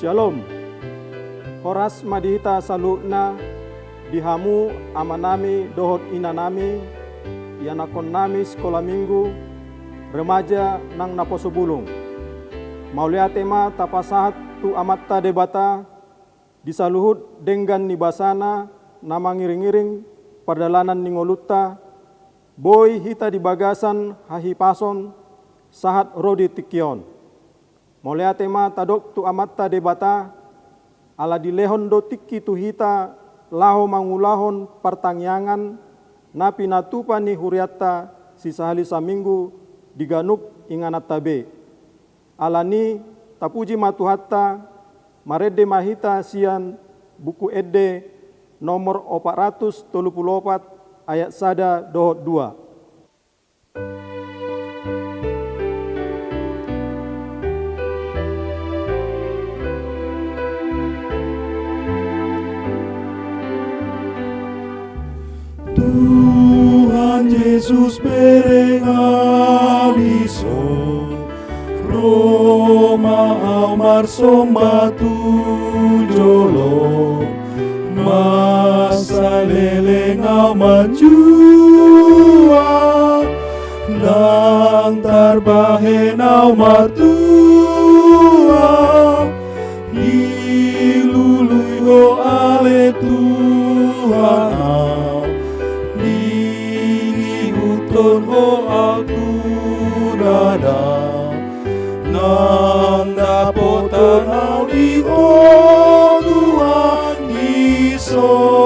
Shalom. Horas madihita salutna dihamu amanami dohot inanami yanakon nami sekolah minggu remaja nang naposo bulung. Maulia tema tapasahat tu amatta debata disaluhut denggan nibasana nama ngiring-ngiring perdalanan ningoluta boy hita di bagasan hahipason sahat rodi tikion. Maulia tema tadok tu amatta debata ala dilehon do tiki tu hita laho mangulahon pertangyangan napi natupa ni huriatta sisa halisa minggu diganup inganat tabe. Alani tapuji matuhatta marede mahita sian buku edde nomor 434 ayat sada dohot 2. Tuhan Yesus berengaliso Roma amar sombatu jolo masa leleng manjua nang tarbahen matua ilului ho ale Tuhan Ton ho aku nada nang dapotan au di Tuhan di sondoa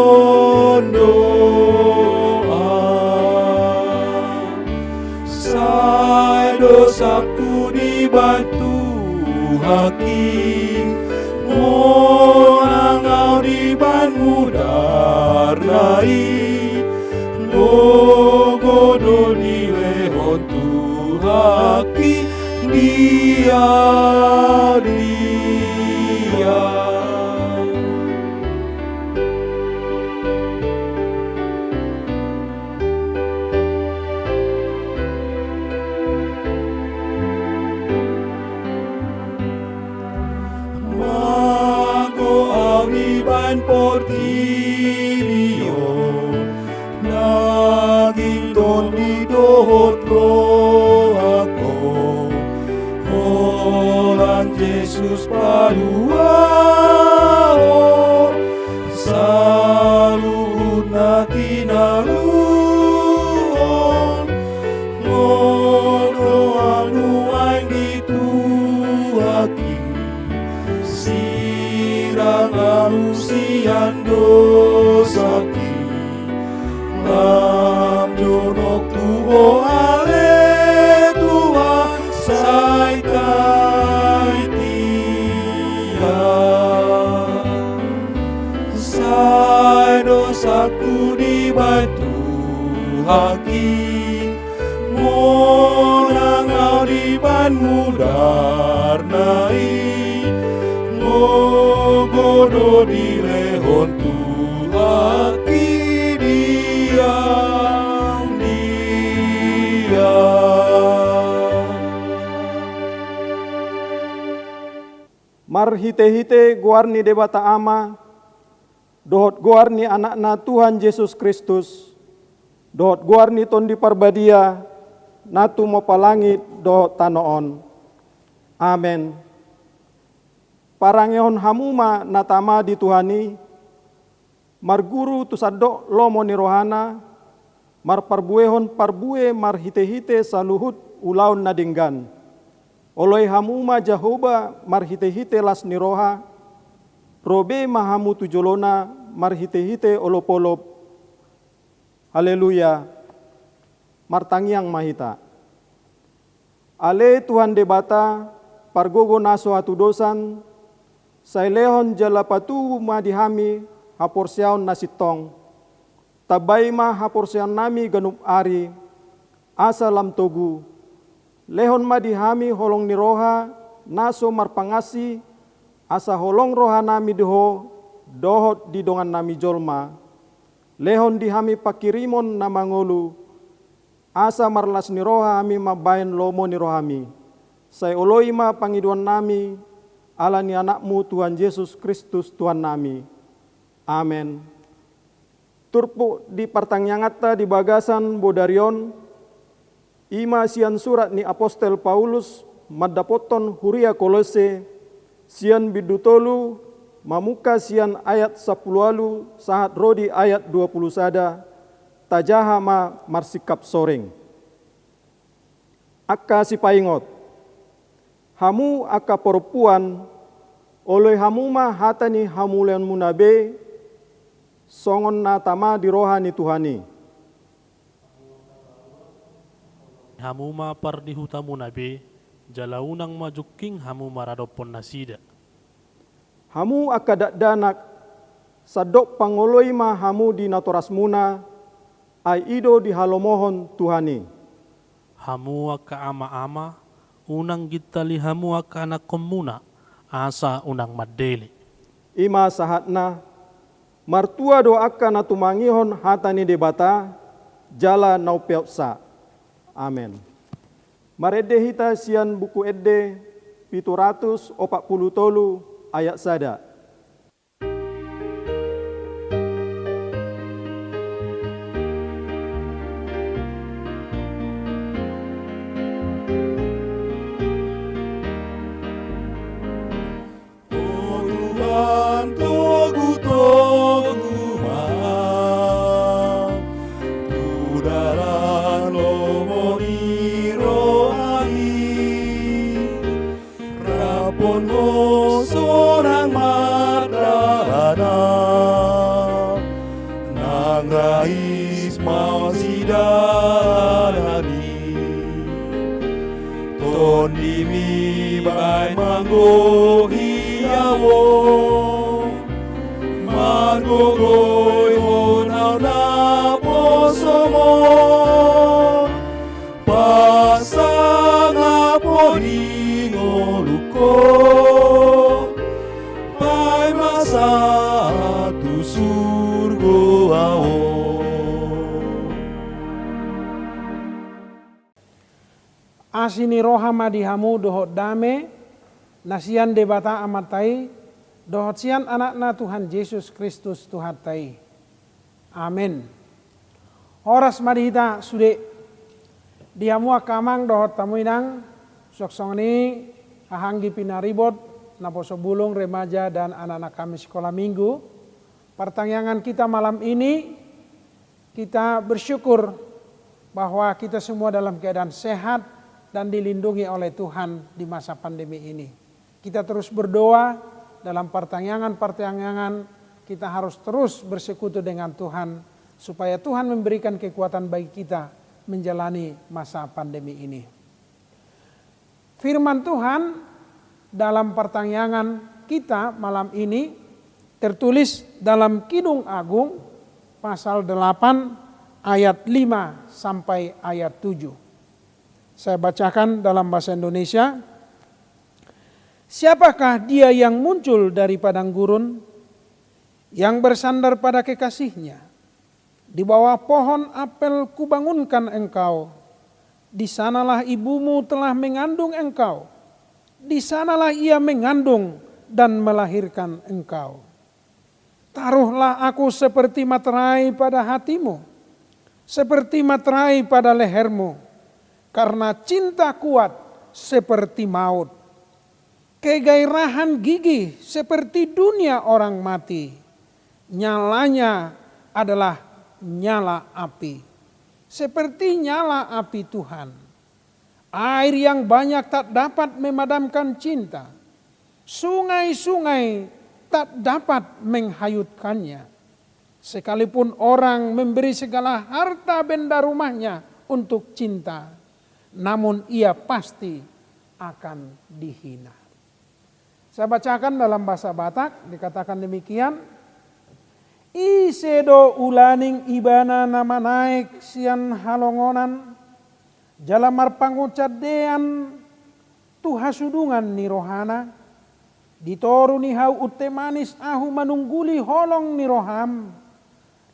sai dosaku dibantu hakim monang au di ban mudarnai godo dilehon Tuhaki dia. Mago auriban portilio naging don di dohot rohako Holang Yesus paluao saluhut na tinaluon ngono anuay dituhaki sirang anusian dosaki Lam jonok tuho ale Tuhan sai kai tia sai dosaku dibantu haki monang au diban mudarnai ngogodo dilehon Tuhaki Mar hite-hite guarni debata ama, dohot guarni anakna Tuhan Yesus Kristus, dohot guarni tondi parbadia, natu mo palangit dohot tanoon. Amen. Parangehon hamuma natama di Tuhani, marguru tusadok lomo ni rohana, mar parbuehon parbue mar hite-hite saluhut ulaun nadinggan. Oloi hamuma Jahoba mar hite-hite las niroha, robe mahamu tujolona mar hite-hite olopolop. Haleluya, martangiang mahita. Ale Tuhan debata, pargogo naso hatu dosan, sailehon jalapatu madihami haporsiaon nasitong. Tabay ma haporsiaon nami ganup ari, asa lam togu. Lehon madihami holong niroha, naso marpangasi, asa holong roha nami deho, dohot di dongan nami jolma. Lehon dihami pakirimon na mangolu, asa marlas niroha ami mabayan lomo nirohami. Say oloi ma pangiduan nami, alani anakmu Tuhan Yesus Kristus Tuhan nami. Amen. Turpu di pertanyangata di bagasan bodarion, ima sian surat ni Apostel Paulus madapoton huria Kolose, sian bidutolu mamuka sian ayat 10 alu sahat rodi ayat 20 sada, tajaha ma marsikap soreng. Akka si paingot, hamu akka perempuan, oleh hamu ma hatani hamulen munabe, songon na tama di rohani Tuhani. Hamuma pardihutamu nabe, jalaunang majuking hamu maradopon nasida. Hamu akka danak sadok pangoloi ma hamu di natoras muna, ay ido di halomohon Tuhani. Hamu akka ama-ama, unang gitali hamu akka anak komuna, asa unang madeli. Ima sahatna, martua do akka na tumangihon hatani debata, jala naupiapsa. Amen. Marede hita sian buku edde 743 ayat sada. Asini rohama dihamu dohot dame, nasian debata amatai, dohot sian anakna Tuhan Yesus Kristus Tuhatai. Amin. Horas madihita sude dihamu akamang dohot tamuinang soksongni hahanggi pinaribot naposo bulung remaja dan anak-anak kami sekolah minggu. Pertanyaan kita malam ini, kita bersyukur bahwa kita semua dalam keadaan sehat dan dilindungi oleh Tuhan di masa pandemi ini. Kita terus berdoa dalam pertanyaan-pertanyaan, kita harus terus bersekutu dengan Tuhan supaya Tuhan memberikan kekuatan bagi kita menjalani masa pandemi ini. Firman Tuhan dalam pertanyaan kita malam ini tertulis dalam Kidung Agung pasal 8 ayat 5 sampai ayat 7. Saya bacakan dalam bahasa Indonesia. Siapakah dia yang muncul dari padang gurun, yang bersandar pada kekasihnya? Di bawah pohon apel kubangunkan engkau. Di sanalah ibumu telah mengandung engkau. Di sanalah ia mengandung dan melahirkan engkau. Taruhlah aku seperti materai pada hatimu, seperti materai pada lehermu. Karena cinta kuat seperti maut, kegairahan gigih seperti dunia orang mati. Nyalanya adalah nyala api, seperti nyala api Tuhan. Air yang banyak tak dapat memadamkan cinta. Sungai-sungai tak dapat menghanyutkannya. Sekalipun orang memberi segala harta benda rumahnya untuk cinta, namun ia pasti akan dihina. Saya bacakan dalam bahasa Batak, dikatakan demikian. Isedo ulaning ibana nama naik sian halongonan, jalamar pangucadean tuhasudungan ni rohana, ditoru ni hau utte manis ahu manungguli holong ni roham,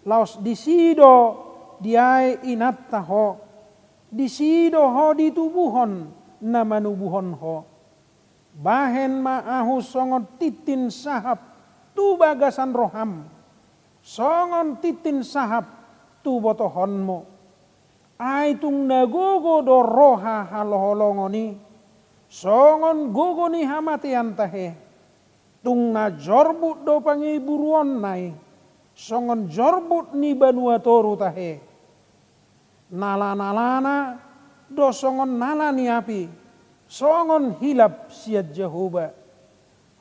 laos disido diai inat taho, disido ho ditubuhon na manubuhon ho. bahen maahu songon titin sahap tu bagasan roham, songon titin sahap tu botohonmo. Aitung nagogo do roha haloholongoni, songon gogo ni hamatian tahe, tung na jorbut do pangiburuon nai, songon jorbut ni banua toru tahe. Nala-nalana do songon nala ni api, songon hilap siat Jehovah.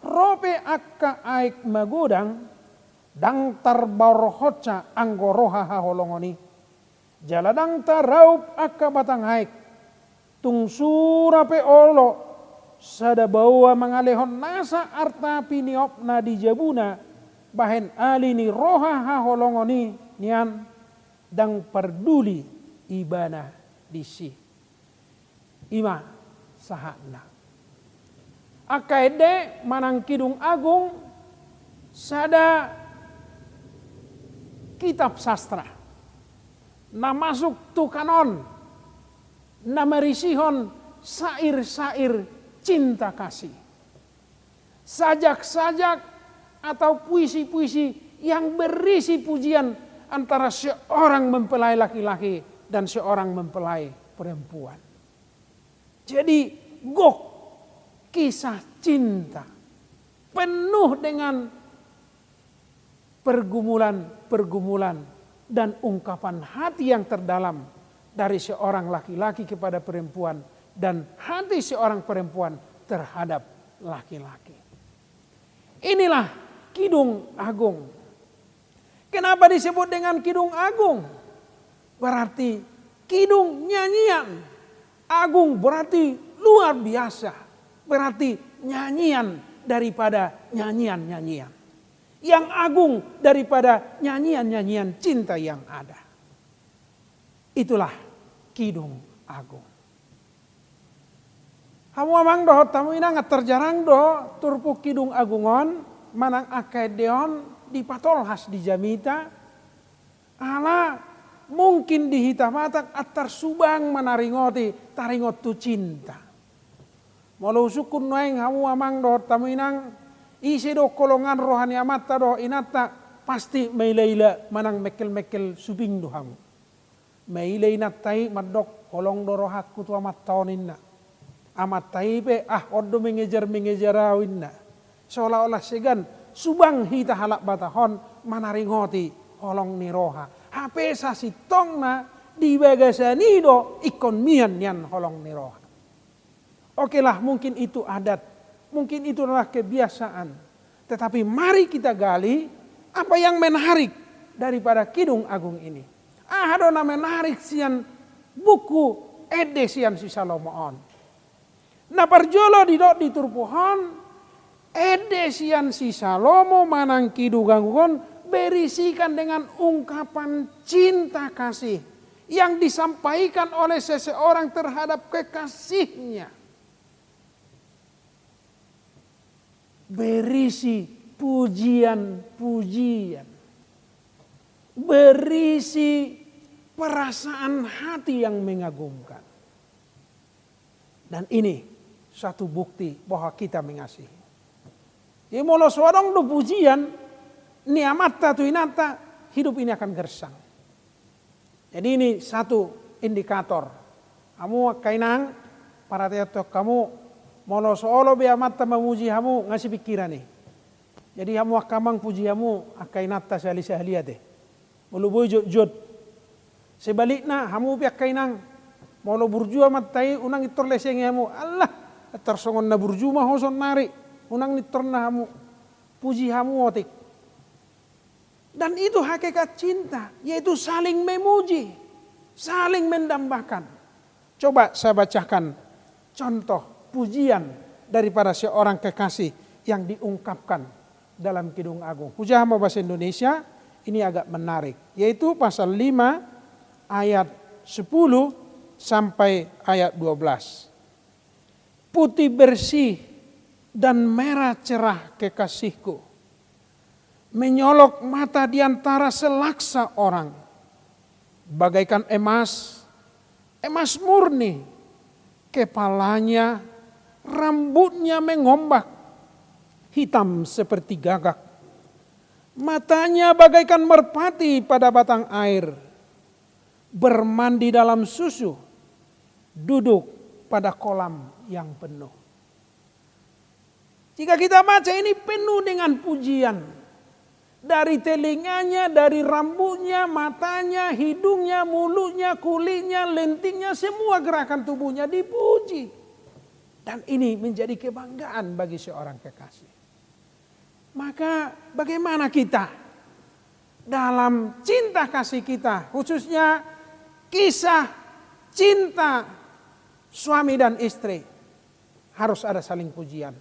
Rope akka aik magodang, dang tarbaur hoca anggo roha haholongoni. Jaladang taraup akka batang haik, tung surape olo, sada bawa mangalehon nasa arta piniop na di jabuna, bahen ali ni roha haholongoni nian, dang perduli ibana disi. Ima sahana. Akaede manang kidung agung, sada kitab sastra. Na masuk tu kanon, na merisihon sair-sair cinta kasih. Sajak-sajak atau puisi-puisi yang berisi pujian antara seorang mempelai laki-laki dan seorang mempelai perempuan. Jadi gok kisah cinta penuh dengan pergumulan dan ungkapan hati yang terdalam dari seorang laki-laki kepada perempuan dan hati seorang perempuan terhadap laki-laki. Inilah Kidung Agung. Kenapa disebut dengan Kidung Agung? Berarti kidung nyanyian. Agung berarti luar biasa. Berarti nyanyian daripada nyanyian-nyanyian. Yang agung daripada nyanyian-nyanyian cinta yang ada. Itulah Kidung Agung. Hamu amang doh tamu ina terjarang do turpu Kidung Agungon manang akedeon di patolhas di jamita. Ala mungkin di hitamatak atar subang manaringoti taringot tu cinta. Walau sukun noeng hamu amang doh tamu inang isi do kolongan rohani amata do inata pasti meileila manang mekel-mekel subing do hamu. Meile inatai madok kolong do rohakku tu amat taoninna. Amat taipe oddo mengejar-mengejarawinna. Seolah-olah segan subang hita halak batahon manaringoti kolong ni roha. Hape sasi tongna di bagasani do ikon mian nian holong ni roha. Oke lah mungkin itu adat. Mungkin itu adalah kebiasaan. Tetapi mari kita gali apa yang menarik daripada Kidung Agung ini. Adona menarik sian buku ede sian si Salomoon. Nah parjolo di turpuhon ede sian si Salomo manang Kidung Agung berisikan dengan ungkapan cinta kasih yang disampaikan oleh seseorang terhadap kekasihnya. Berisi pujian-pujian. Berisi perasaan hati yang mengagumkan. Dan ini satu bukti bahwa kita mengasihi. Jadi molo suadong do pujian, niamata tu inata, hidup ini akan gersang. Jadi ini satu indikator. Kamu kainang, para teatok kamu, molo soolo be amata memuji kamu ngasih pikiran nih. Jadi kamu akamang puji kamu akainata sehali-sehali deh. Molo boy jod. Sebaliknya kamu be akainang molo burju amatai unang itor leseng kamu. Allah tersongon na burju mah hoson nari. Unang itor na kamu puji kamu otik. Dan itu hakikat cinta, yaitu saling memuji, saling mendambakan. Coba saya bacakan contoh pujian daripada seorang kekasih yang diungkapkan dalam Kidung Agung. Pujian bahasa Indonesia ini agak menarik, yaitu pasal 5 ayat 10 sampai ayat 12. Putih bersih dan merah cerah kekasihku, menyolok mata di antara selaksa orang, bagaikan emas murni, kepalanya rambutnya mengombak, hitam seperti gagak. Matanya bagaikan merpati pada batang air, bermandi dalam susu, duduk pada kolam yang penuh. Jika kita baca ini penuh dengan pujian. Dari telinganya, dari rambutnya, matanya, hidungnya, mulutnya, kulitnya, lentingnya, semua gerakan tubuhnya dipuji. Dan ini menjadi kebanggaan bagi seorang kekasih. Maka bagaimana kita dalam cinta kasih kita, khususnya kisah cinta suami dan istri, harus ada saling pujian.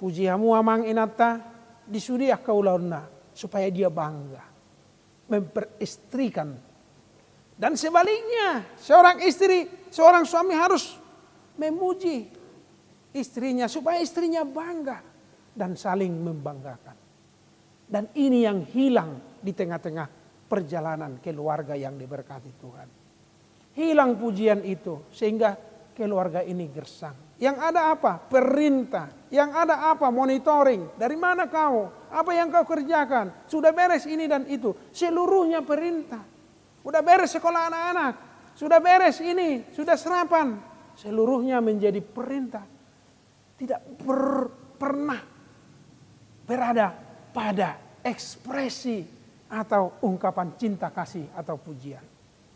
Pujiamu amang inata disudiah kaulauna, supaya dia bangga memperistrikan. Dan sebaliknya, seorang suami harus memuji istrinya supaya istrinya bangga dan saling membanggakan. Dan ini yang hilang di tengah-tengah perjalanan keluarga yang diberkati Tuhan. Hilang pujian itu sehingga keluarga ini gersang. Yang ada apa? Perintah. Yang ada apa? Monitoring. Dari mana kau? Apa yang kau kerjakan? Sudah beres ini dan itu. Seluruhnya perintah. Sudah beres sekolah anak-anak. Sudah beres ini. Sudah sarapan. Seluruhnya menjadi perintah. Tidak pernah berada pada ekspresi atau ungkapan cinta kasih atau pujian.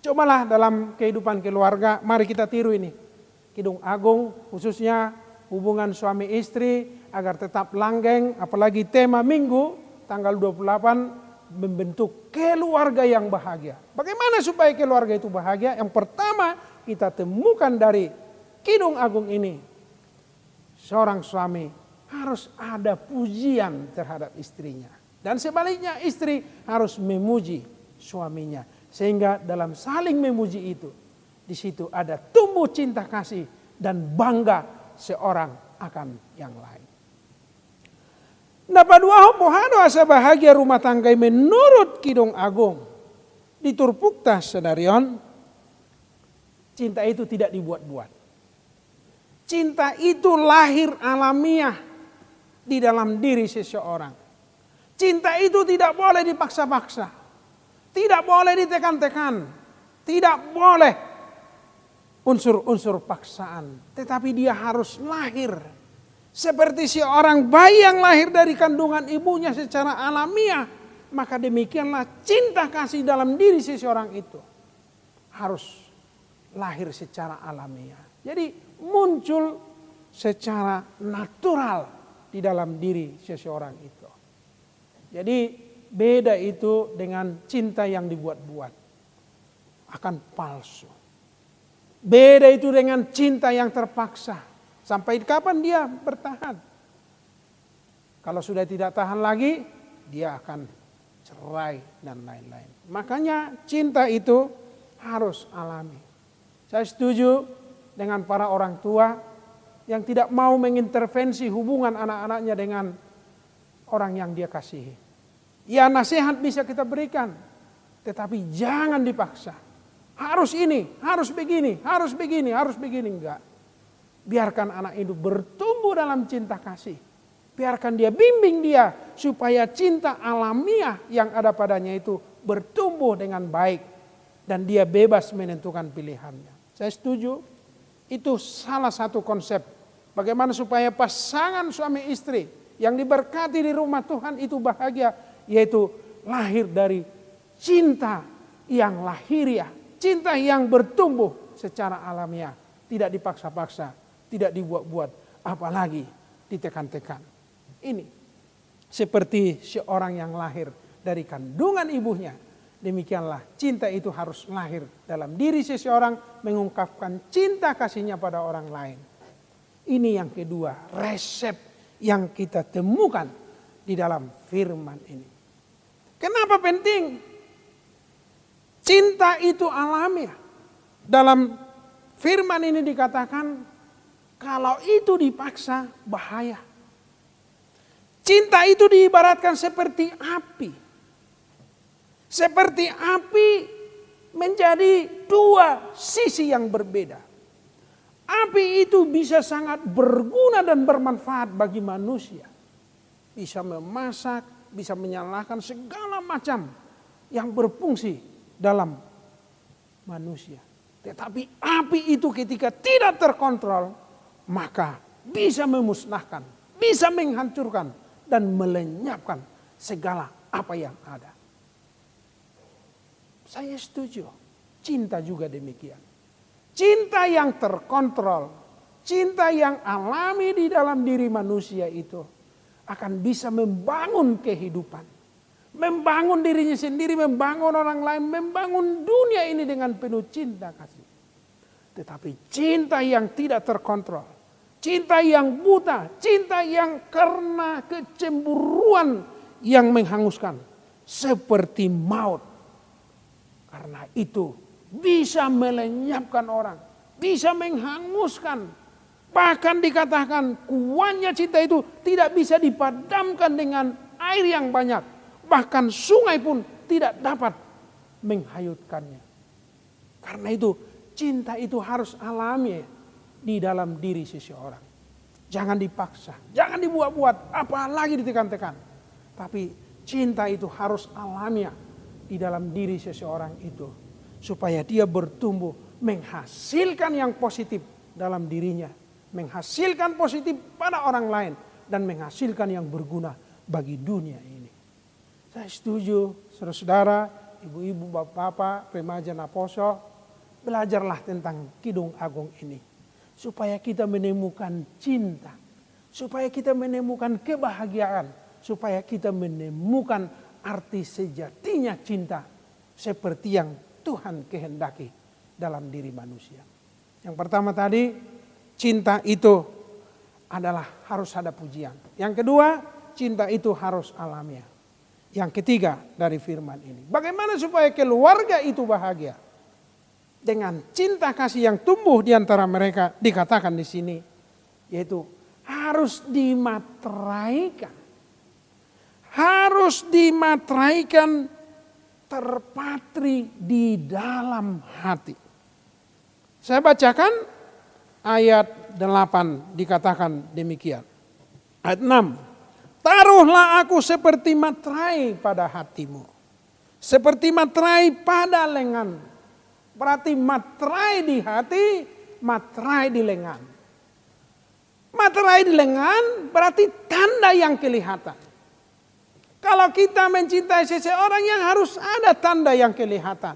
Cobalah dalam kehidupan keluarga, mari kita tiru ini. Kidung Agung khususnya hubungan suami istri agar tetap langgeng, apalagi tema minggu tanggal 28 membentuk keluarga yang bahagia. Bagaimana supaya keluarga itu bahagia? Yang pertama kita temukan dari Kidung Agung ini, seorang suami harus ada pujian terhadap istrinya. Dan sebaliknya istri harus memuji suaminya. Sehingga dalam saling memuji itu, di situ ada tumbuh cinta kasih dan bangga seorang akan yang lain. Dapat dua pohado asa bahagia rumah tangga menurut Kidung Agung. Diturpukta sedarion, cinta itu tidak dibuat-buat. Cinta itu lahir alamiah di dalam diri seseorang. Cinta itu tidak boleh dipaksa-paksa. Tidak boleh ditekan-tekan. Tidak boleh unsur-unsur paksaan. Tetapi dia harus lahir. Seperti seorang bayi yang lahir dari kandungan ibunya secara alamiah. Maka demikianlah cinta kasih dalam diri seseorang itu. Harus lahir secara alamiah. Jadi muncul secara natural di dalam diri seseorang itu. Jadi beda itu dengan cinta yang dibuat-buat. Akan palsu. Beda itu dengan cinta yang terpaksa. Sampai kapan dia bertahan? Kalau sudah tidak tahan lagi, dia akan cerai dan lain-lain. Makanya cinta itu harus alami. Saya setuju dengan para orang tua yang tidak mau mengintervensi hubungan anak-anaknya dengan orang yang dia kasihi. Ya, nasihat bisa kita berikan, tetapi jangan dipaksa. Harus ini, harus begini, harus begini, harus begini. Enggak. Biarkan anak itu bertumbuh dalam cinta kasih. Biarkan dia, bimbing dia supaya cinta alamiah yang ada padanya itu bertumbuh dengan baik. Dan dia bebas menentukan pilihannya. Saya setuju, itu salah satu konsep. Bagaimana supaya pasangan suami istri yang diberkati di rumah Tuhan itu bahagia. Yaitu lahir dari cinta yang lahiriah. Cinta yang bertumbuh secara alamiah. Tidak dipaksa-paksa, tidak dibuat-buat, apalagi ditekan-tekan. Ini seperti seorang yang lahir dari kandungan ibunya. Demikianlah cinta itu harus lahir dalam diri seseorang, mengungkapkan cinta kasihnya pada orang lain. Ini yang kedua, resep yang kita temukan di dalam firman ini. Kenapa penting? Cinta itu alamiah. Dalam firman ini dikatakan, kalau itu dipaksa bahaya. Cinta itu diibaratkan seperti api. Seperti api menjadi dua sisi yang berbeda. Api itu bisa sangat berguna dan bermanfaat bagi manusia. Bisa memasak, bisa menyalakan segala macam yang berfungsi dalam manusia. Tetapi api itu ketika tidak terkontrol, maka bisa memusnahkan, bisa menghancurkan, dan melenyapkan segala apa yang ada. Saya setuju, cinta juga demikian. Cinta yang terkontrol, cinta yang alami di dalam diri manusia itu akan bisa membangun kehidupan. Membangun dirinya sendiri, membangun orang lain, membangun dunia ini dengan penuh cinta kasih. Tetapi cinta yang tidak terkontrol, cinta yang buta, cinta yang karena kecemburuan yang menghanguskan seperti maut. Karena itu bisa melenyapkan orang, bisa menghanguskan. Bahkan dikatakan kuatnya cinta itu tidak bisa dipadamkan dengan air yang banyak. Bahkan sungai pun tidak dapat menghanyutkannya. Karena itu cinta itu harus alami di dalam diri seseorang. Jangan dipaksa, jangan dibuat-buat, apalagi ditekan-tekan. Tapi cinta itu harus alamiah di dalam diri seseorang itu. Supaya dia bertumbuh menghasilkan yang positif dalam dirinya. Menghasilkan positif pada orang lain. Dan menghasilkan yang berguna bagi dunia ini. Saya setuju, saudara-saudara, ibu-ibu, bapak-bapak, remaja, naposo. Belajarlah tentang Kidung Agung ini. Supaya kita menemukan cinta. Supaya kita menemukan kebahagiaan. Supaya kita menemukan arti sejatinya cinta. Seperti yang Tuhan kehendaki dalam diri manusia. Yang pertama tadi, cinta itu adalah harus ada pujian. Yang kedua, cinta itu harus alamiah. Yang ketiga dari firman ini, bagaimana supaya keluarga itu bahagia? Dengan cinta kasih yang tumbuh di antara mereka, dikatakan di sini, yaitu harus dimateraikan. Harus dimateraikan, terpatri di dalam hati. Saya bacakan ayat 8 dikatakan demikian. Ayat 6. Taruhlah aku seperti materai pada hatimu. Seperti materai pada lengan. Berarti materai di hati, materai di lengan. Materai di lengan berarti tanda yang kelihatan. Kalau kita mencintai seseorang yang harus ada tanda yang kelihatan.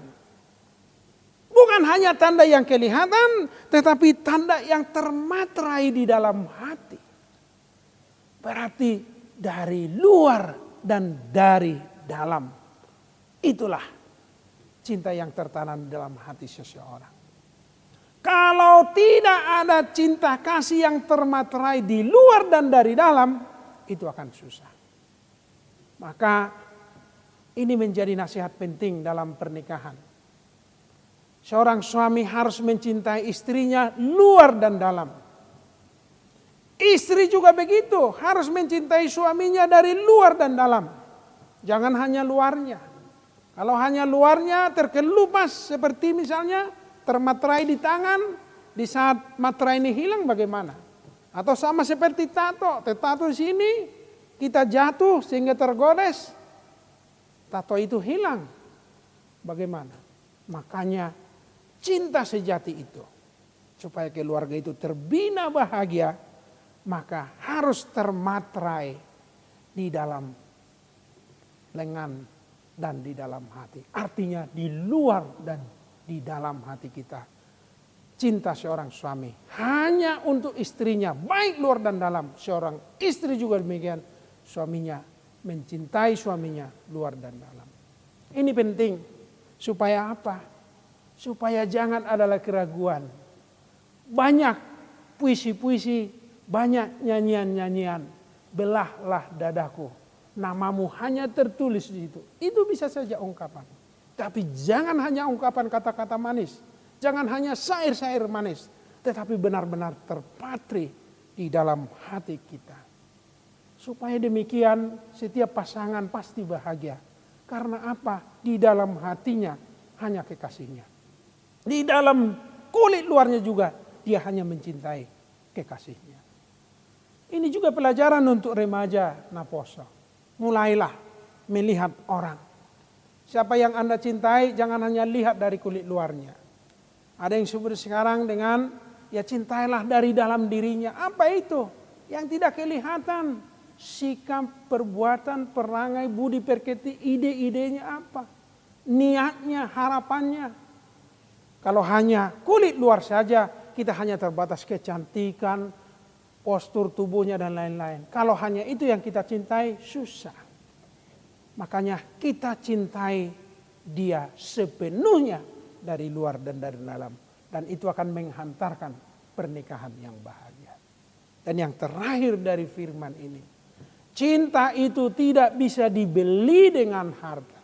Bukan hanya tanda yang kelihatan, tetapi tanda yang termaterai di dalam hati. Berarti dari luar dan dari dalam. Itulah cinta yang tertanam dalam hati seseorang. Kalau tidak ada cinta kasih yang termaterai di luar dan dari dalam, itu akan susah. Maka ini menjadi nasihat penting dalam pernikahan. Seorang suami harus mencintai istrinya luar dan dalam. Istri juga begitu, harus mencintai suaminya dari luar dan dalam. Jangan hanya luarnya. Kalau hanya luarnya terkelupas seperti misalnya termaterai di tangan, di saat materai ini hilang bagaimana? Atau sama seperti tato di sini kita jatuh sehingga tergores, tato itu hilang. Bagaimana? Makanya cinta sejati itu, supaya keluarga itu terbina bahagia, maka harus termaterai di dalam lengan dan di dalam hati. Artinya di luar dan di dalam hati kita. Cinta seorang suami hanya untuk istrinya, baik luar dan dalam. Seorang istri juga demikian, suaminya mencintai suaminya luar dan dalam. Ini penting supaya apa? Supaya jangan ada lagi keraguan. Banyak puisi-puisi, banyak nyanyian-nyanyian. Belahlah dadaku, namamu hanya tertulis di situ. Itu bisa saja ungkapan. Tapi jangan hanya ungkapan kata-kata manis. Jangan hanya syair-syair manis. Tetapi benar-benar terpatri di dalam hati kita. Supaya demikian setiap pasangan pasti bahagia. Karena apa? Di dalam hatinya hanya kekasihnya. Di dalam kulit luarnya juga dia hanya mencintai kekasihnya. Ini juga pelajaran untuk remaja Naposo. Mulailah melihat orang. Siapa yang Anda cintai, jangan hanya lihat dari kulit luarnya. Ada yang sebut sekarang dengan, ya cintailah dari dalam dirinya. Apa itu? Yang tidak kelihatan. Sikap, perbuatan, perangai, budi pekerti, ide-idenya apa? Niatnya, harapannya. Kalau hanya kulit luar saja, kita hanya terbatas kecantikan, postur tubuhnya dan lain-lain. Kalau hanya itu yang kita cintai, susah. Makanya kita cintai dia sepenuhnya dari luar dan dari dalam. Dan itu akan menghantarkan pernikahan yang bahagia. Dan yang terakhir dari firman ini, cinta itu tidak bisa dibeli dengan harta.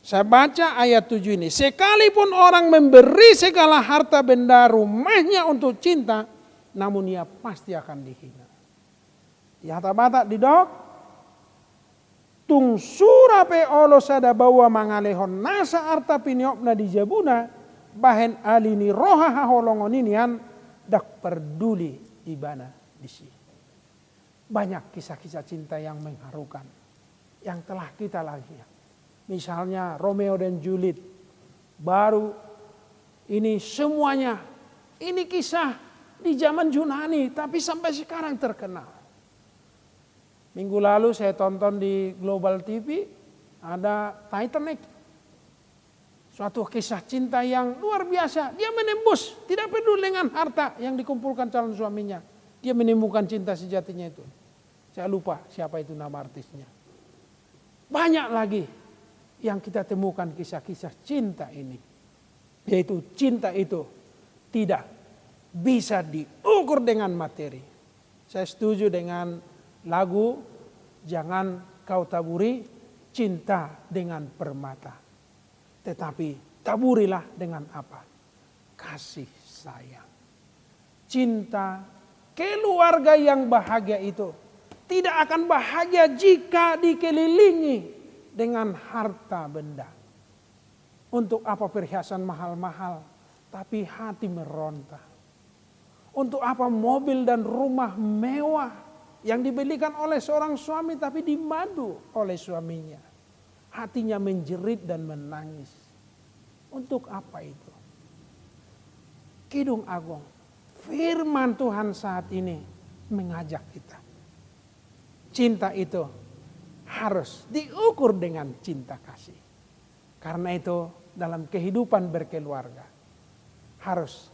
Saya baca ayat 7 ini. Sekalipun orang memberi segala harta benda rumahnya untuk cinta, namun ia pasti akan dihina. Ya bata di dok. Tung surape olo sada bawa mangalehon nasa arta piniopna di jabuna. Bahen alini roha haholongon inian dak peduli ibana di sini. Banyak kisah-kisah cinta yang mengharukan. Yang telah kita lihat. Misalnya Romeo dan Juliet. Baru ini semuanya. Ini kisah di zaman Yunani, tapi sampai sekarang terkenal. Minggu lalu saya tonton di Global TV, ada Titanic. Suatu kisah cinta yang luar biasa. Dia menembus, tidak peduli dengan harta yang dikumpulkan calon suaminya. Dia menemukan cinta sejatinya itu. Saya lupa siapa itu nama artisnya. Banyak lagi yang kita temukan kisah-kisah cinta ini. Yaitu cinta itu tidak bisa diukur dengan materi. Saya setuju dengan lagu Jangan Kau Taburi Cinta dengan Permata. Tetapi taburilah dengan apa? Kasih sayang. Cinta, keluarga yang bahagia itu tidak akan bahagia jika dikelilingi dengan harta benda. Untuk apa perhiasan mahal-mahal, tapi hati meronta. Untuk apa mobil dan rumah mewah yang dibelikan oleh seorang suami tapi dimadu oleh suaminya. Hatinya menjerit dan menangis. Untuk apa itu? Kidung Agung, firman Tuhan saat ini mengajak kita. Cinta itu harus diukur dengan cinta kasih. Karena itu dalam kehidupan berkeluarga harus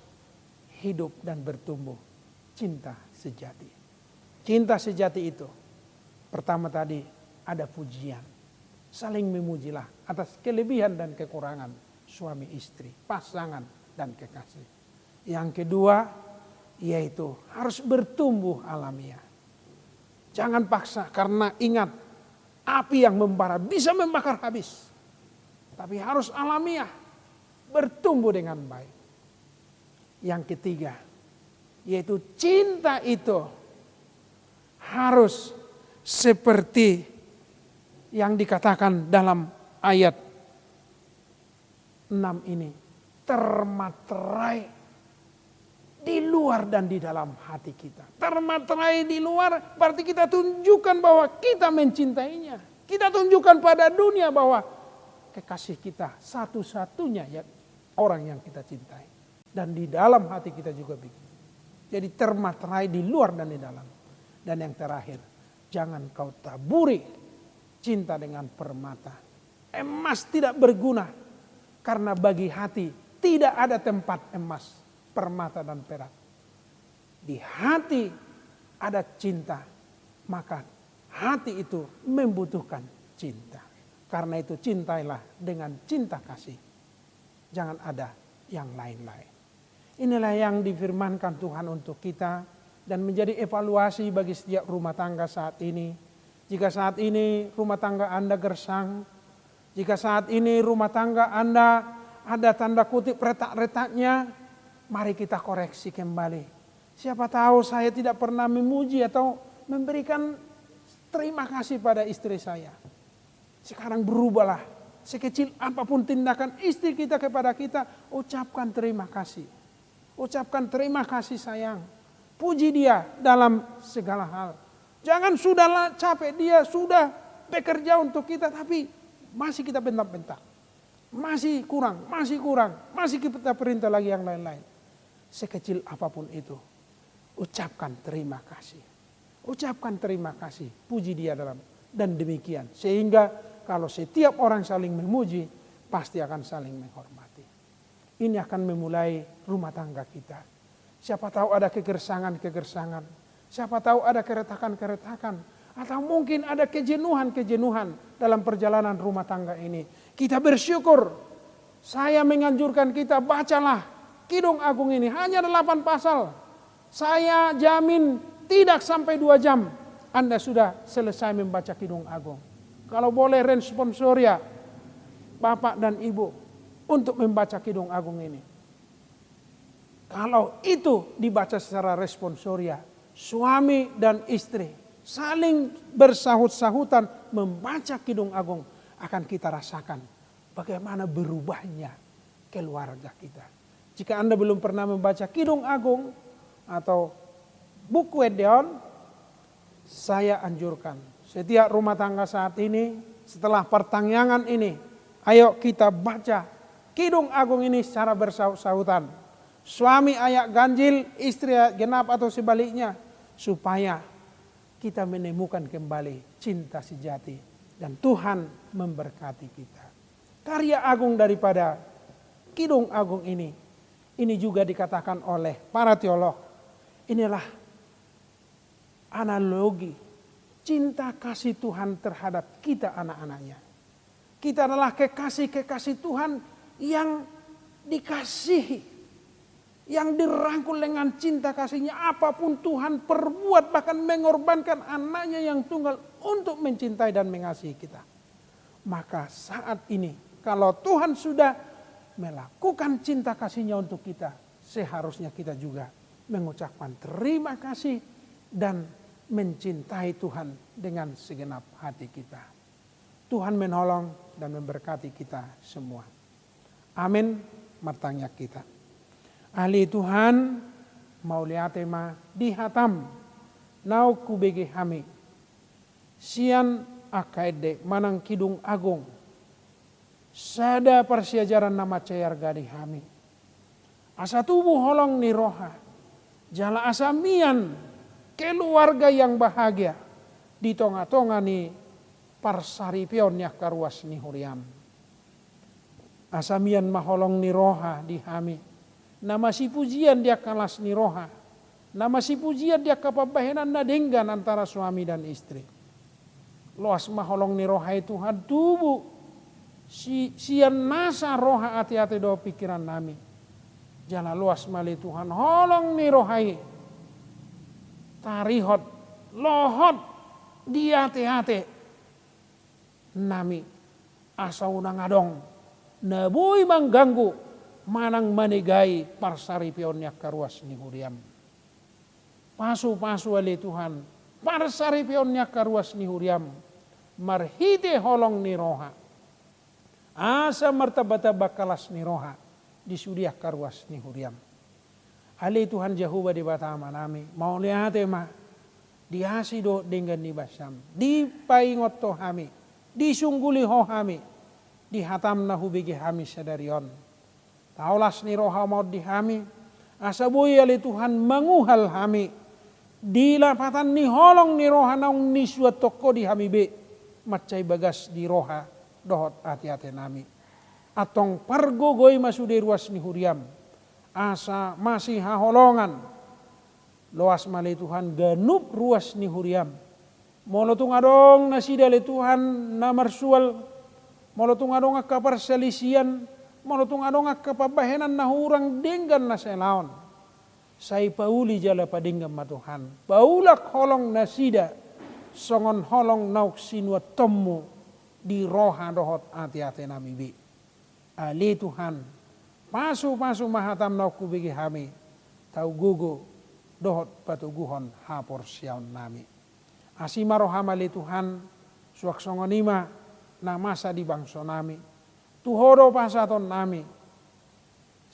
hidup dan bertumbuh cinta sejati. Cinta sejati itu pertama tadi ada pujian. Saling memujilah atas kelebihan dan kekurangan suami istri, pasangan dan kekasih. Yang kedua yaitu harus bertumbuh alamiah. Jangan paksa karena ingat api yang membara bisa membakar habis. Tapi harus alamiah, bertumbuh dengan baik. Yang ketiga, yaitu cinta itu harus seperti yang dikatakan dalam ayat 6 ini. Termaterai di luar dan di dalam hati kita. Termaterai di luar berarti kita tunjukkan bahwa kita mencintainya. Kita tunjukkan pada dunia bahwa kekasih kita satu-satunya orang yang kita cintai. Dan di dalam hati kita juga begitu. Jadi termaterai di luar dan di dalam. Dan yang terakhir, jangan kau taburi cinta dengan permata. Emas tidak berguna. Karena bagi hati tidak ada tempat emas, permata dan perak. Di hati ada cinta. Maka hati itu membutuhkan cinta. Karena itu cintailah dengan cinta kasih. Jangan ada yang lain-lain. Inilah yang difirmankan Tuhan untuk kita dan menjadi evaluasi bagi setiap rumah tangga saat ini. Jika saat ini rumah tangga Anda gersang, jika saat ini rumah tangga Anda ada tanda kutip retak-retaknya, mari kita koreksi kembali. Siapa tahu saya tidak pernah memuji atau memberikan terima kasih pada istri saya. Sekarang berubahlah. Sekecil apapun tindakan istri kita kepada kita, ucapkan terima kasih. Ucapkan terima kasih sayang. Puji dia dalam segala hal. Jangan sudahlah capek, dia sudah bekerja untuk kita tapi masih kita bentak-bentak. Masih kurang, masih kita perintah lagi yang lain-lain. Sekecil apapun itu, ucapkan terima kasih. Ucapkan terima kasih, puji dia dalam. Dan demikian, sehingga kalau setiap orang saling memuji, pasti akan saling menghormati. Ini akan memulai rumah tangga kita. Siapa tahu ada kegersangan, siapa tahu ada keretakan, atau mungkin ada kejenuhan dalam perjalanan rumah tangga ini. Kita bersyukur. Saya menganjurkan kita bacalah Kidung Agung ini. Hanya 8 pasal. Saya jamin tidak sampai 2 jam Anda sudah selesai membaca Kidung Agung. Kalau boleh responsoria Bapak dan Ibu untuk membaca Kidung Agung ini. Kalau itu dibaca secara responsoria, suami dan istri saling bersahut-sahutan membaca Kidung Agung, akan kita rasakan bagaimana berubahnya keluarga kita. Jika Anda belum pernah membaca Kidung Agung atau buku Edeon, saya anjurkan setiap rumah tangga saat ini setelah pertangyangan ini, ayo kita baca Kidung Agung ini secara bersahut-sahutan. Suami ayak ganjil, istri ayak genap atau sebaliknya, supaya kita menemukan kembali cinta sejati dan Tuhan memberkati kita. Karya agung daripada Kidung Agung ini juga dikatakan oleh para teolog, inilah analogi cinta kasih Tuhan terhadap kita anak-anaknya. Kita adalah kekasih-kekasih Tuhan yang dikasihi, yang dirangkul dengan cinta kasihnya. Apapun Tuhan perbuat, bahkan mengorbankan anaknya yang tunggal untuk mencintai dan mengasihi kita. Maka saat ini kalau Tuhan sudah melakukan cinta kasihnya untuk kita, seharusnya kita juga mengucapkan terima kasih dan mencintai Tuhan dengan segenap hati kita. Tuhan menolong dan memberkati kita semua. Amin. Martanya kita. Ahli Tuhan, mau lihat tema dihatam, nau kubege hami, sian akaide manang Kidung Agung, sada persiajaran nama cayar gadi hami, asa tubuh holong ni roha, jala asamian keluarga yang bahagia, di tonga-tonga ni parsaripion yak karuas ni huriam. Asamian maholong ni roha di hami, nama si pujian dia kalas ni roha, nama si pujian dia kapabahenan na denggan antara suami dan istri. Loas maholong ni roha itu tubuh sian nasa roha hati-hati do pikiran nami. Jala luas mali Tuhan holong ni rohai, tarihot lohot di hati-hati nami asa unang adong nabuy mengganggu manang manigai parsaripionnya karuas ni huriam. Pasu-pasu ali Tuhan parsaripionnya karuas ni huriam, marhite holong ni roha, asa martabata bakalas ni roha di sudiah karuas ni huriam. Ali Tuhan Jehovah di batama nami mau lihat mah diasi do dengan ni basam, dipaingot to hami, disungguli ho hami, dihatam na hubigi hami sadarion. Taulas ni roha mau dihami, asabuy ali Tuhan menguhal hami, dilapatan ni holong ni roha naung ni suat toko di hami be, macai bagas di roha dohot hati-hati nami. Atong pargogoy masudi ruas ni huriam, asa masih haholongan, loas mali Tuhan ganup ruas ni huriam. Molotung adong nasida li Tuhan namarsual, molotung adong kaparselisian, molotung adong kapabahenan na hurang denggan na selaon. Say pauli jala padinggam ma Tuhan, paulak holong nasida, songon holong nauk sinwa tommu di roha dohot hati-hati nami bi. Ali Tuhan, pasu-pasu mahatam nauk kubigi hami, tau gugu dohot patuguhon hapor siaun nami. Asima rohamali Tuhan, suak songonima na masa di bangso nami, tuhodo pasaton nami,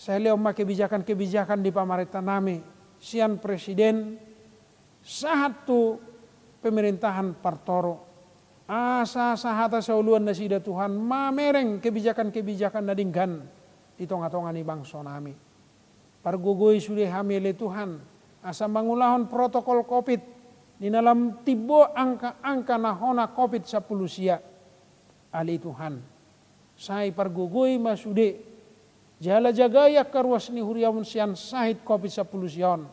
Saya lihat kebijakan-kebijakan di pemerintah nami, sian presiden, satu pemerintahan partoro. Asa sahata sauluan nasida Tuhan, mamereng kebijakan-kebijakan nadinggan di tengah-tengah ni bangsa nami. Pargugoi sudah hamil Tuhan, asa mangulahon protokol COVID di dalam tibo angka-angka nahona COVID-10 sia. Ali Tuhan, saya pargugoi masude, jala jagaya karwas ni huriamun sian sahid COVID-10 sion.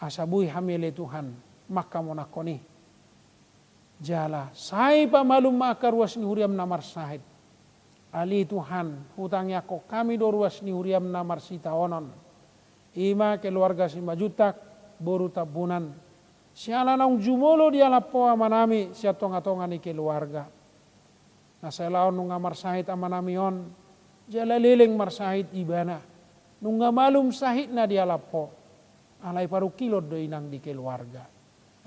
Asa bui hamil Tuhan, maka monakoni. Jala, saya pamalum makarwas ni huriam namar sahid. Ali Tuhan, hutangnya kok kami doruas ni huriam namar sita onon. Ima keluarga si majutak, boru tabunan. Siala naung jumolo dia lapo amanami, siya tonga-tonga ni keluarga. Nasa laon nung amar sahid amanami on, jala liling mar sahid ibana. Nung malum sahid na dia lapo, alay paru kilod do inang di keluarga.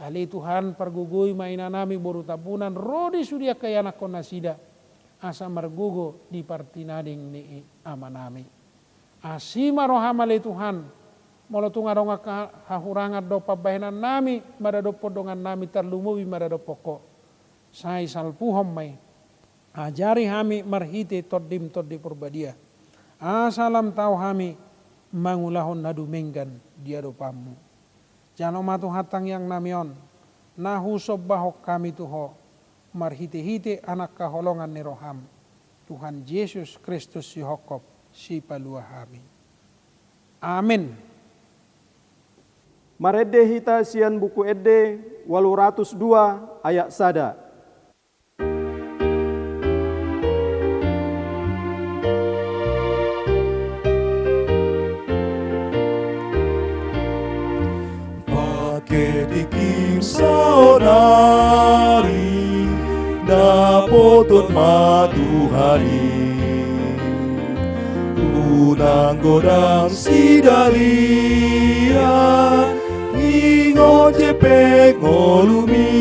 Ali Tuhan pargugui mainanami boru tabunan, rodi sudia kaya nakon nasida. Asa margugo di partinading ni amanami. Asima rohamale Tuhan, molo tunga-donga hahurangat do pabahenan nami, marado podongan nami terlumubi marado poko. Sai salpuhom may, ajari hami marhite toddim purbadia. Asalam tau hami mangulahon nadumenggan dia do pamu. Jano matu hatang yang namion, nahu sobbahok kami tuho, marhite-hite anak kaholongan ni roham. Tuhan Yesus Kristus si hokop si palua hami. Amin. Marede hita sian buku ede 802 ayat sada. Pakai dikim saudari, dapotut matuhari. Unang godang sidalian, ingo cepek ngolumi.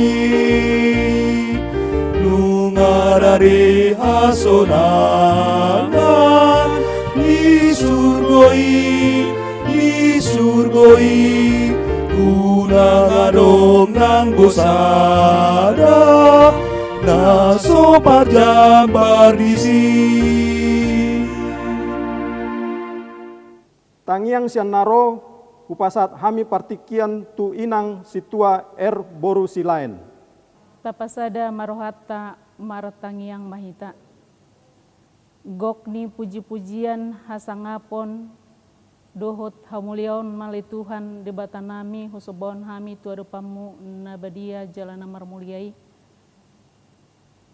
Lungarare hasonanan, lisurgoi, unang adong nang gosada, naso parjambar disi. Tangiang sian naro upasat hami partikian tu inang situa boru silain. Tapasada marohata maratangiang mahita. Gokni puji-pujian hasangapon dohot hamulion mali Tuhan debatan nami husobon hami tuadupamu nabadia jalana marmuliai.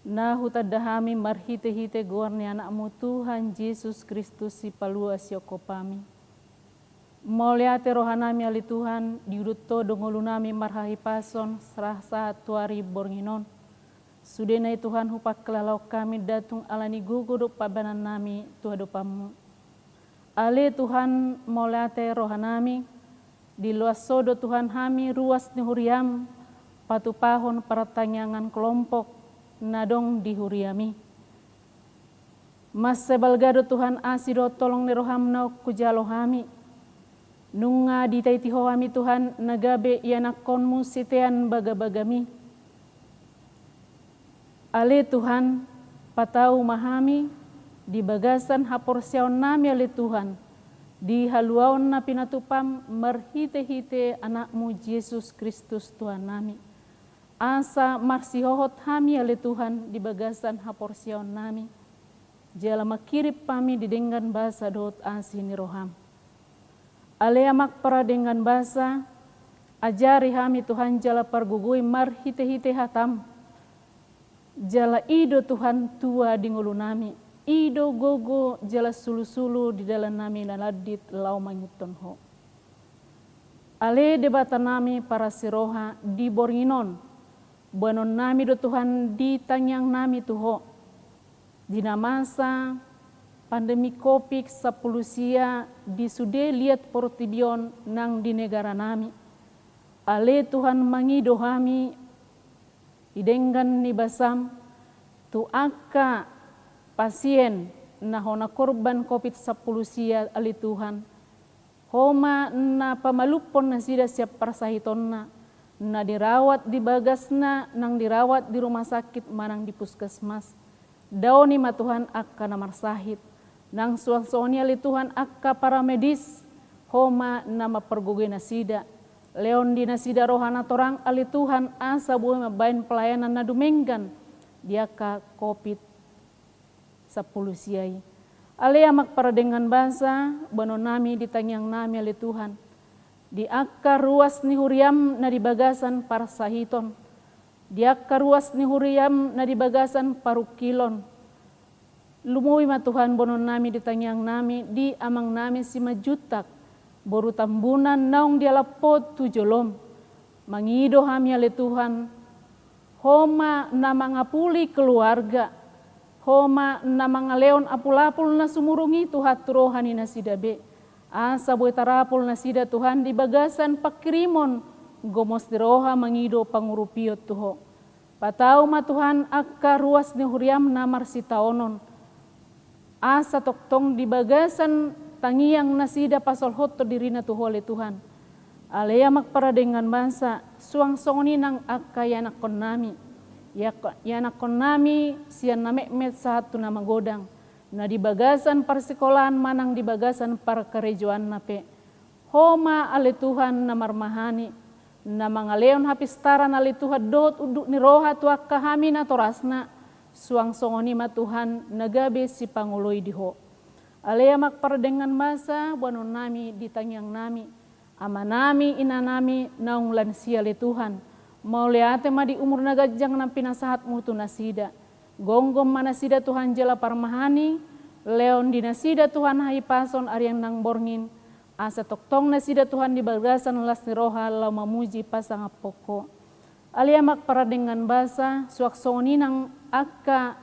Na hutadahami marhite-hite gorni anakmu Tuhan Yesus Kristus si palua siokopami. Moliate rohanami ali Tuhan diuduto dongolunami marhahi pason serasa tuari bornginon. Sudenai Tuhan hupak kelalau kami datung alani gugudup pabanan nami tuhadupamu. Ali Tuhan moliate rohanami di luas sodo Tuhan hami ruas ni huriam patupahon paratanyangan kelompok nadong di huriami. Mas sebalgado Tuhan asido tolong ni rohamna kujalo hami. Nunga di taitiho hami Tuhan nagabe yanakonmu sitean baga-bagami. Ale Tuhan patau mahami di bagasan haporsiaon nami ale Tuhan. Di haluaon na pinatupam marhite-hite anakmu Yesus Kristus Tuhan nami. Asa marsihohot hami ale Tuhan di bagasan haporsiaon nami. Jala makirip pami di dengan bahasa dot asini roham. Aleamak para dengan bahasa, ajari hami Tuhan jala pargugui marhite-hite hatam. Jala ido Tuhan tua di ngulu nami, ido gogo jala sulu-sulu di dalam nami naladit lau manyuton ho. Ale debatan nami para siroha di bornginon, buanon nami do Tuhan di tanyang nami tuho. Dina masa pandemi COVID-10 sia di sude lihat portibion nang di negara nami. Ale Tuhan mangido hami idenggan ni basam tu aka pasien na hona korban COVID-10 sia ali Tuhan. Homa na pamalupon na sida siap parsahiton na dirawat di bagasna, nang dirawat di rumah sakit manang di puskesmas. Daw ni matuhan akka na marsahit, nang suasoni ali Tuhan akka para medis, homa na mapergugi na sida. Leon di nasida rohana torang ali Tuhan asa buhay mabayan pelayanan na dumenggan, dia ka COVID-10 siay. Alea magparadengan basa, bano nami ditangyang nami ali Tuhan. Di akka ruas ni huriam na dibagasan para sahiton. Di akka ruas ni huriam na dibagasan parukilon. Lumuwi matuhan bono nami ditangyang nami, di amang nami si majutak. Boru tambunan naong dialapod tujolom. Mangido hami ali Tuhan. Homa na mangapuli keluarga. Homa na mga leon apul-apul na sumurungi Tuhan turohani na sidabe. Asa buhay tarapul na sida Tuhan di bagasan pakirimon. Gomos diroha mangido pangurupiyot Tuho. Pataw ma Tuhan akka ruas ni huriam na marsitaonon. Asa toktong di bagasan tangiyang nasida pasol hoto diri na Tuho le Tuhan. Alea magparadengan bansa suang songoni ng akka yanakon nami. Yanakon nami siyan na mekmet sa hatu na magodang. Na dibagasan para sekolahan manang dibagasan para karejuan na pe. Homa ali Tuhan na marmahani. Na mga leon hapistaran ali Tuhan doot uduk ni roha tuak kahami na torasna. Suang songoni ma Tuhan nagabe si panguloy diho. Alea magparadengan masa buanon nami ditangyang nami. Ama nami ina nami naung lansia li Tuhan. Mauliate ma di umur nagajang ng pinasahat mo tu nasida. Gonggom manasida Tuhan jela parmahani. Leon di nasida Tuhan haipason ariang nang borngin. Asa toktong nasida Tuhan di bagasan las ni roha lau mamuji pasang apoko. Alia magparadengan basa suaksoni nang akka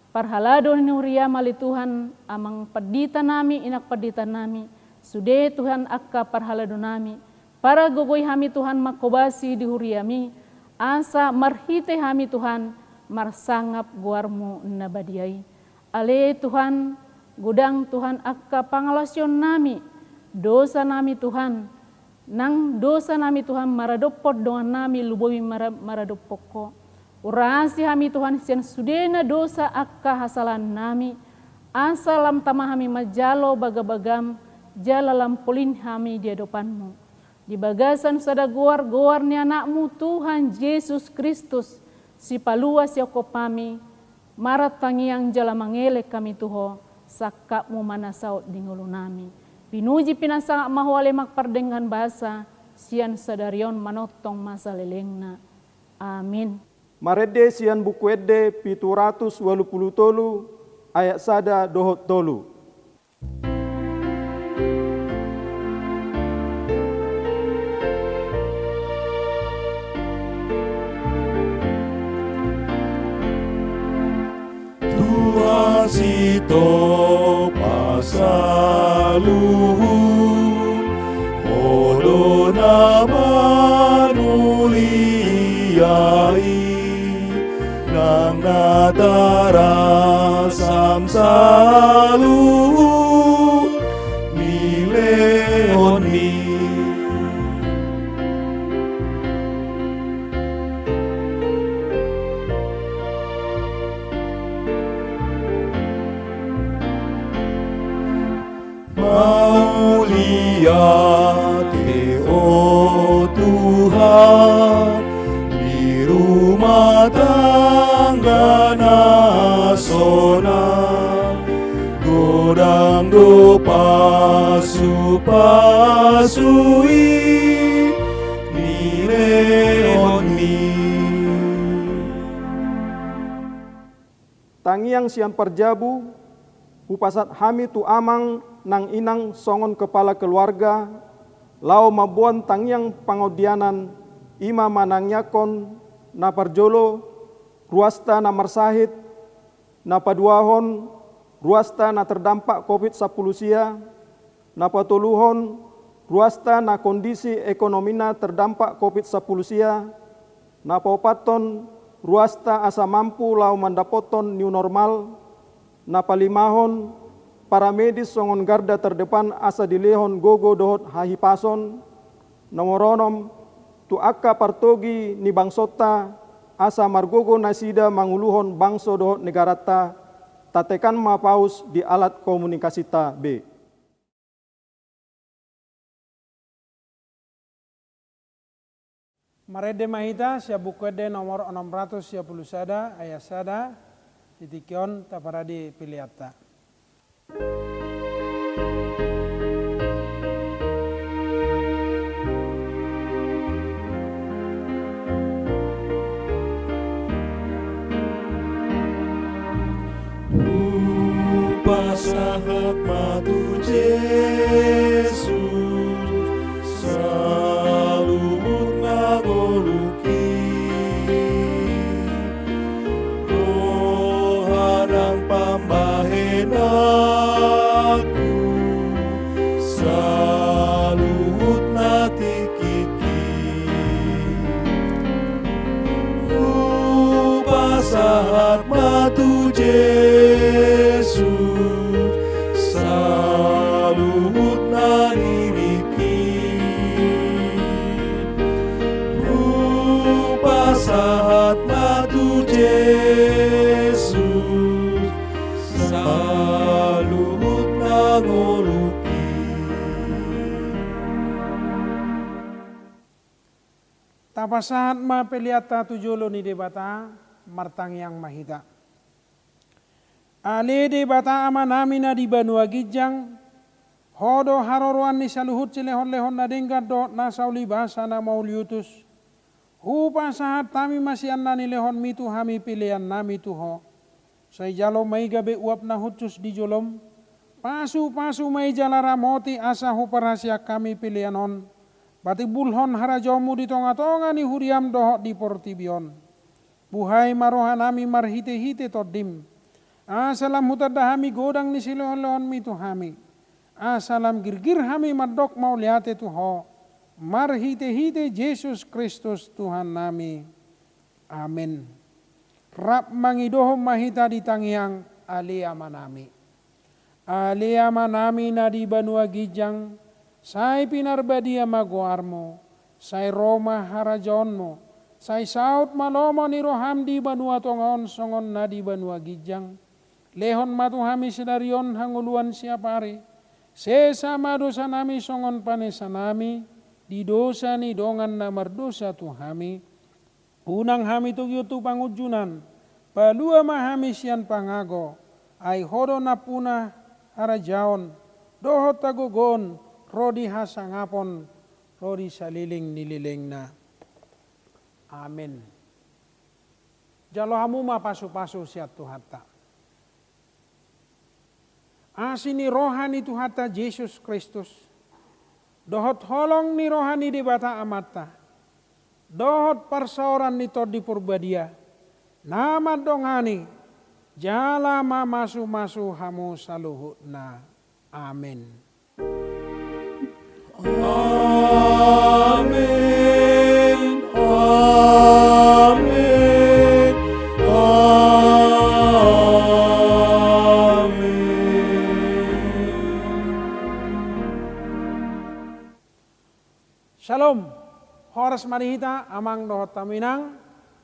parhalado ni Uria mali Tuhan amang padita nami inak padita nami. Sude Tuhan akka parhalado nami. Para gogoy hami Tuhan makobasi di huriami, asa marhite hami Tuhan marsangap guarmu nabadiay. Ale Tuhan, gudang Tuhan akka pangalasyon nami, dosa nami Tuhan, nang dosa nami Tuhan maradopot doan nami luboy maradopok ko. Urasi hami Tuhan siyan sudena dosa akka hasalan nami, asa lam tamahami majalo bagabagam, jalalam pulin hami di hadapanmu. Di bagasan sada guar ni anakmu Tuhan Yesus Kristus, si paluas ya kopami, marat tangiang jala mangelek kami Tuho, sakapmu manasaut di ngulu nami. Pinuji pinasang mahwale magpardengan bahasa, sian sadarion manotong masa lelengna. Amin. Marede sian buku ede 780 ayat sada dohot tolu. Sito pasaluhun Hodo naman uliyai Nang natarasam saluhun Mileon mi Mauliate oh Tuhan di rumah tangga nasona godang do pasui nileon mi. Tangiang sian perjabu, upasat hami tu amang nang inang songon kepala keluarga, lau mabuan tangiang pangodianan, ima manangyakon, na parjolo, ruasta na marsahit, na paduahon, ruasta na terdampak COVID-10 sia, na patuluhon, ruasta na kondisi ekonomina terdampak COVID-10 sia, na paupaton, ruasta asa mampu lau mandapoton new normal, napalimahon para medis songon garda terdepan asa dilehon gogo dohot hahipason, nomoronom tu akka partogi ni bangsota asa margogo nasida manguluhon bangso dohot negarata, tatekan mapaus di alat komunikasita B. Marede mahita siya bukwede nomor 610 sada ayat sada titikion taparadi piliata. Pasahat matu Yesus salut nagoluki rohanang pambahenaku salut natikiki pasahat matu Yesus salut naririki pasahat matu Yesus salut nagoluki. Tapasahat ma peliata tujulo ni debata martang yang mahita. Ale debata ama namina di Banua Gijang hodo haroroan ni saluhut silehon-lehon na denggat do na sauli bahasa na mauliutus. Hupa sahat tami masih anna ni lehon mitu hami pilihan nami tuho. Say jalo may gabe uap na hutus di jolom. Pasu-pasu may jalara moti asa huparasya kami pilihan on. Bati bulhon harajomu di tonga-tonga ni huriam dohok di portibion. Buhay marohan nami marhite-hite todim. Asalam hutadahami godang ni silehon-lehon mitu hami. Asalam girgir hami madok mau liate tuho. Marhite-hite Yesus Kristus Tuhan nami. Amin. Rap mangidohom mahita di tangiang aliama nami. Aliama nami na di Banua Gijang. Sai pinarbadia magoarmo. Sai Roma harajonmo. Sai saut malomo ni roham di Banua Tongon songon na di Banua Gijang. Lehon matu hami sedarion hanguluan siapari. Sesama dosa nami songon panesa nami. Di dosa ni dongan na mardosa tu hami. Unang hami tu yutu pangujunan. Palua mahami sian pangago. Ai hodo na punah harajaon. Dohot tagogon. Rodi hasangapon. Rodi saliling nililing na. Amin. Jalo hamu ma pasu-pasu siat Tuhata. Asini rohani Tuhata Yesus Kristus. Dohot holong ni rohani di bata amata. Dohot parsaoran ni tod di purbadia. Nama dongani. Jala ma masu-masu hamu saluhut na. Amin. Amin. Amin. Shalom. Horas marihita amang dohot taminang.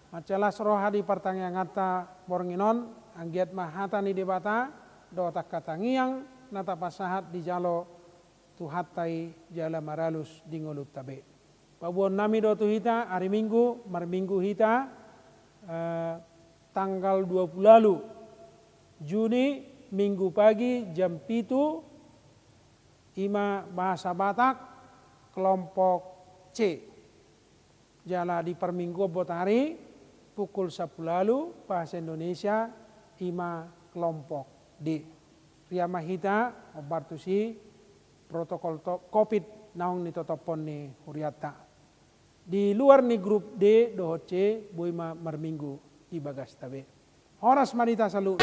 Macelas roha di pertanyaan ngata bornginon. Anggiat mahata ni debata. Dohot katangiang. Nata pasahat di jalo Tuhatai jala maralus di ngolup tabe. Pabuon nami do tuhita hari Minggu, marminggu hita tanggal 20 lalu Juni Minggu pagi jam 7 ima bahasa Batak kelompok C. Jala di perminggu botari pukul 10 lalu bahasa Indonesia ima kelompok D. Riama hita obartusi protokol COVID naong ni totopon ni huriata. Di luar ni grup D dohot C boima marminggu di bagas tabe. Horas marita salu.